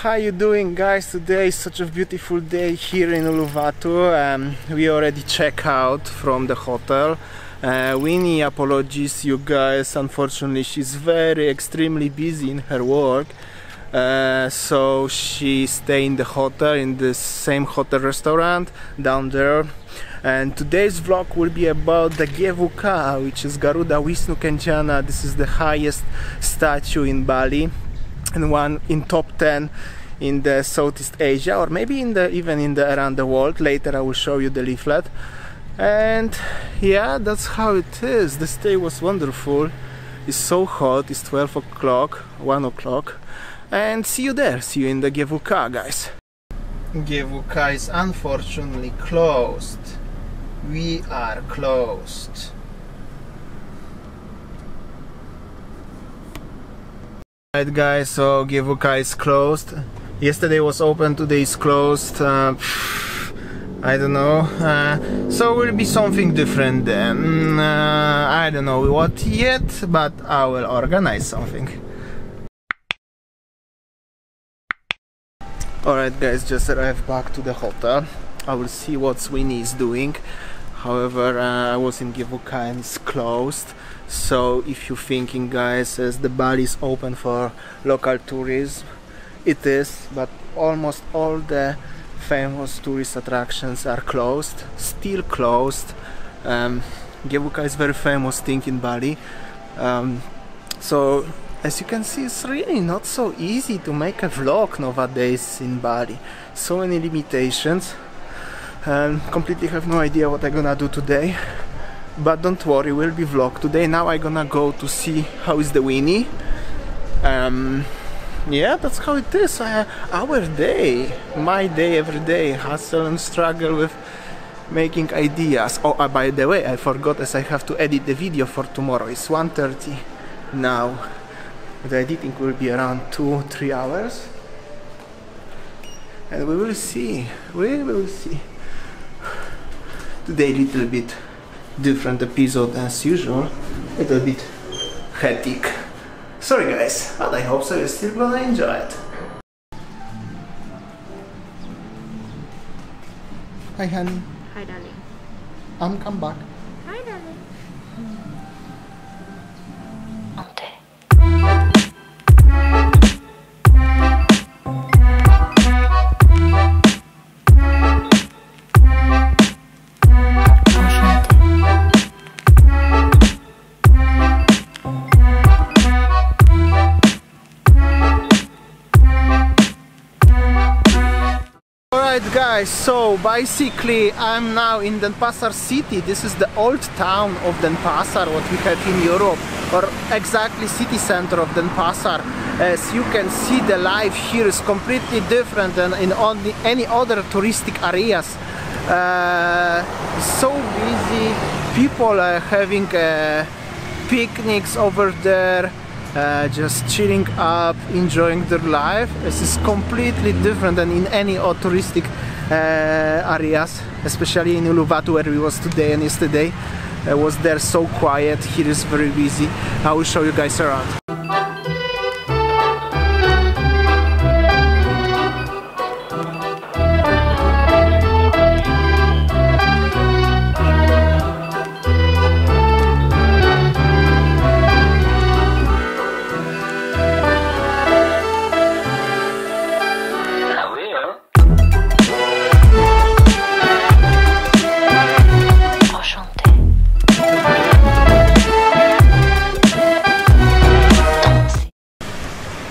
How you doing, guys? Today is such a beautiful day here in Uluwatu. We already checked out from the hotel. Winnie apologies you guys, unfortunately she's extremely busy in her work, so she stay in the hotel, in the same hotel restaurant down there. And today's vlog will be about the GWK, which is Garuda Wisnu Kencana. This is the highest statue in Bali and one in top 10 in the Southeast Asia, or maybe even in the around the world. Later I will show you the leaflet. And yeah, that's how it is. The stay was wonderful. It's so hot. It's 12 o'clock, 1 o'clock, and see you there. See you in the GWK, guys. GWK is unfortunately closed. We are closed. Alright guys, so GWK is closed. Yesterday was open, today is closed. I don't know, so will be something different then. I don't know what yet, but I will organize something. Alright guys, just arrived back to the hotel. I will see what Winnie is doing. However, I was in GWK and it's closed. So if you're thinking, guys, as the Bali is open for local tourism, it is, but almost all the famous tourist attractions are closed, still closed. GWK is very famous thing in Bali. So as you can see, it's really not so easy to make a vlog nowadays in Bali. So many limitations. Completely have no idea what I'm gonna do today. But don't worry, will be vlog today. Now I'm gonna go to see how is the Winnie. Yeah, that's how it is. Our day, my day, every day, hustle and struggle with making ideas. Oh, by the way, I forgot, as I have to edit the video for tomorrow. It's 1:30 now. The editing will be around 2-3 hours, and we will see. We will see. Today, little bit different episode as usual. Little bit hectic. Sorry guys, but I hope so you're still gonna enjoy it. Hi honey. Hi darling. I'm come back. Hi darling. Guys, so basically I'm now in Denpasar city. This is the old town of Denpasar, what we have in Europe, or exactly city center of Denpasar. As you can see, the life here is completely different than in any other touristic areas. So busy, people are having picnics over there, just chilling up, enjoying their life. This is completely different than in any other touristic areas, especially in Uluwatu where we was today and yesterday. I was there so quiet. Here is very busy. I will show you guys around.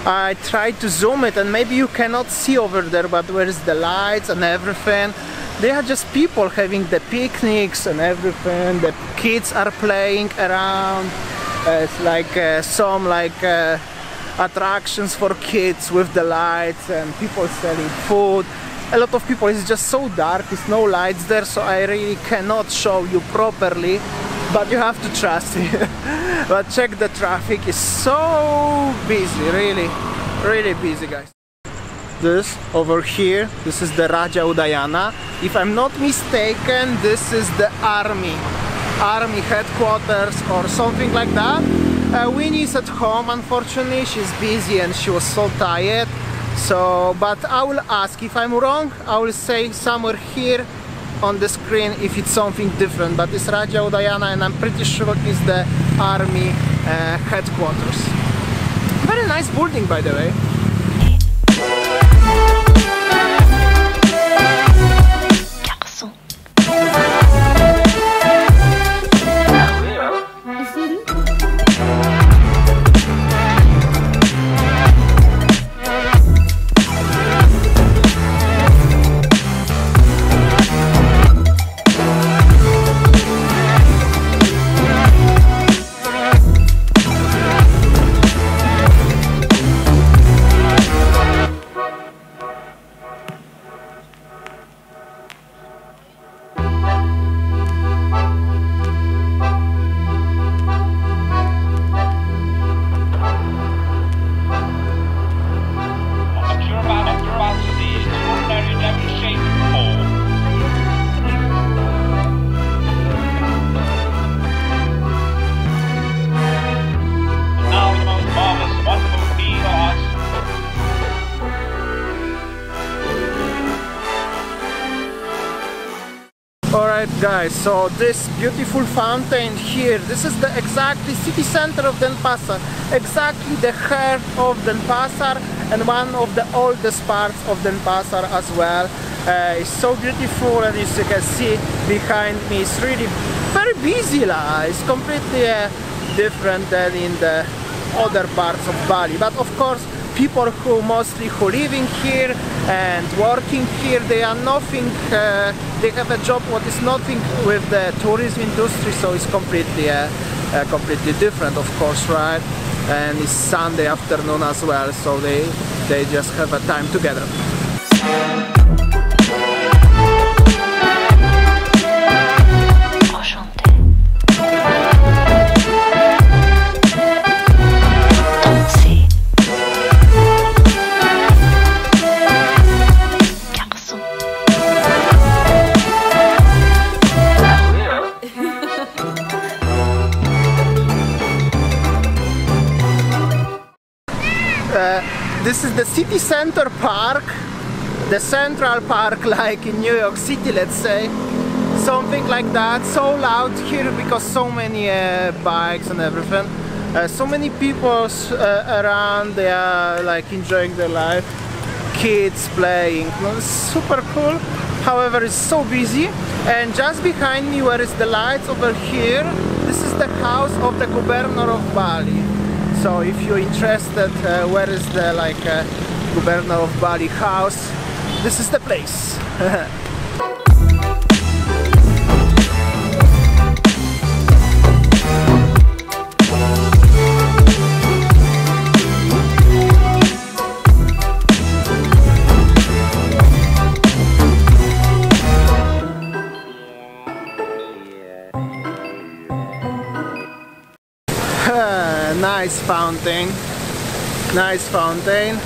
I tried to zoom it, and maybe you cannot see over there, but where is the lights and everything. They are just people having the picnics and everything. The kids are playing around. It's like some attractions for kids with the lights, and people selling food. A lot of people. It's just so dark, there's no lights there, so I really cannot show you properly, but you have to trust me. But check the traffic, is so busy, really busy, guys. This over here, this is the Raja Udayana. If I'm not mistaken, this is the army headquarters or something like that. Winnie is at home, unfortunately. She's busy and she was so tired, So, but I will ask if I'm wrong. I will say somewhere here on the screen if it's something different, but it's Raja Udayana, and I'm pretty sure it's the army headquarters. Very nice building, by the way. Alright guys, so this beautiful fountain here, this is the exactly city center of Denpasar, exactly the heart of Denpasar and one of the oldest parts of Denpasar as well. It's so beautiful, and as you can see behind me, it's really very busy. It's completely different than in the other parts of Bali, but of course people who mostly living here and working here, they are nothing, they have a job what is nothing with the tourism industry, so it's completely completely different, of course, right? And it's Sunday afternoon as well, so they just have a time together. This is the city center park, the Central Park, like in New York City, let's say, something like that. So loud here because so many bikes and everything, so many people around, they are like enjoying their life, kids playing, it's super cool. However, it's so busy, and just behind me, where is the lights over here, this is the house of the governor of Bali. So if you're interested where is the governor of Bali house, this is the place. Nice fountain, nice fountain.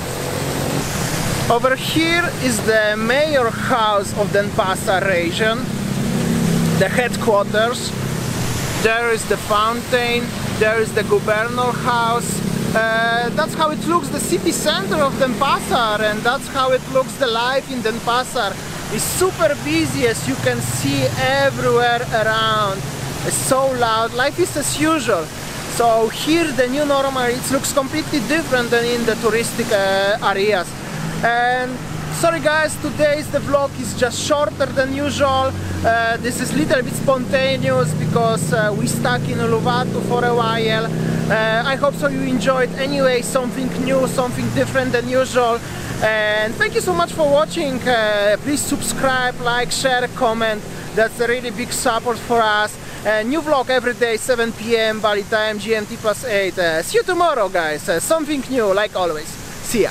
Over here is the mayor house of Denpasar region, the headquarters. There is the fountain, there is the governor house. That's how it looks, the city center of Denpasar, and that's how it looks, the life in Denpasar. It's super busy, as you can see, everywhere around. It's so loud, life is as usual. So here the new normal, it looks completely different than in the touristic areas. And sorry guys, today's the vlog is just shorter than usual. This is a little bit spontaneous because we stuck in Uluwatu for a while. I hope so you enjoyed anyway, something new, something different than usual. And thank you so much for watching. Please subscribe, like, share, comment. That's a really big support for us. New vlog every day, 7 PM Bali time, GMT +8. See you tomorrow guys, something new like always. See ya.